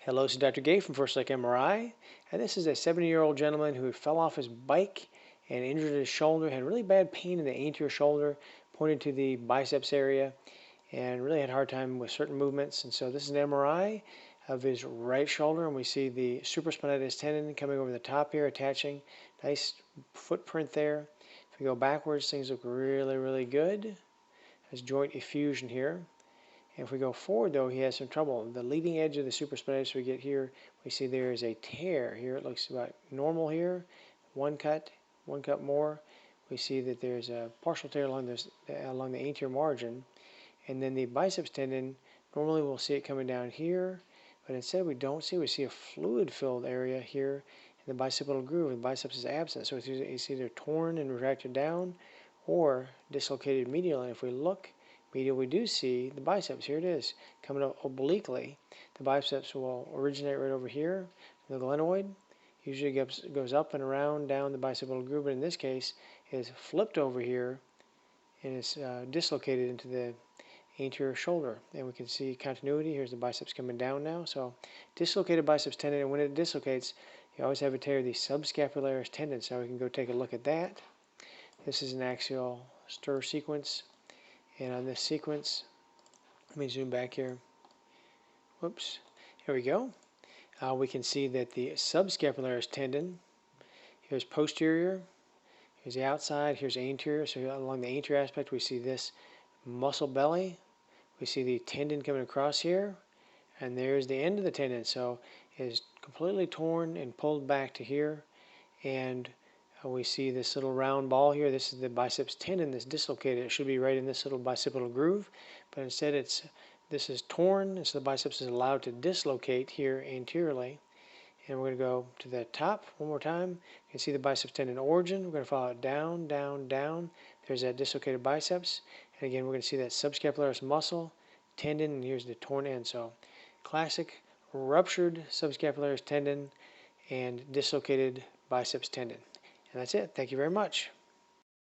Hello, this is Dr. Gay from First Look MRI, and this is a 70-year-old gentleman who fell off his bike and injured his shoulder, had really bad pain in the anterior shoulder, pointed to the biceps area, and really had a hard time with certain movements. And so this is an MRI of his right shoulder, and we see the supraspinatus tendon coming over the top here, attaching. Nice footprint there. If we go backwards, things look really, really good. There's joint effusion here. And if we go forward, though, he has some trouble. The leading edge of the supraspinatus we get here, we see there is a tear here. It looks about normal here. One cut more. We see that there's a partial tear along the anterior margin. And then the biceps tendon, normally we'll see it coming down here, but instead we don't see it. We see a fluid-filled area here in the bicipital groove, and the biceps is absent. So it's either torn and retracted down or dislocated medially. And if we look medial, we do see the biceps. Here it is, coming up obliquely. The biceps will originate right over here. The glenoid usually goes up and around down the bicipital groove, but in this case is flipped over here and is dislocated into the anterior shoulder. And we can see continuity. Here's the biceps coming down now. So dislocated biceps tendon, and when it dislocates, you always have a tear of the subscapularis tendon. So we can go take a look at that. This is an axial stir sequence. And on this sequence, let me zoom back here. Whoops. Here we go. We can see that the subscapularis tendon, here's posterior, here's the outside, here's anterior. So along the anterior aspect, we see this muscle belly. We see the tendon coming across here, and there's the end of the tendon. So it is completely torn and pulled back to here, and we see this little round ball here. This is the biceps tendon that's dislocated. It should be right in this little bicipital groove, but instead this is torn, and so the biceps is allowed to dislocate here anteriorly. And we're going to go to the top one more time. You can see the biceps tendon origin. We're going to follow it down, down, down. There's that dislocated biceps. And again, we're going to see that subscapularis muscle, tendon, and here's the torn end. So classic ruptured subscapularis tendon and dislocated biceps tendon. And that's it. Thank you very much.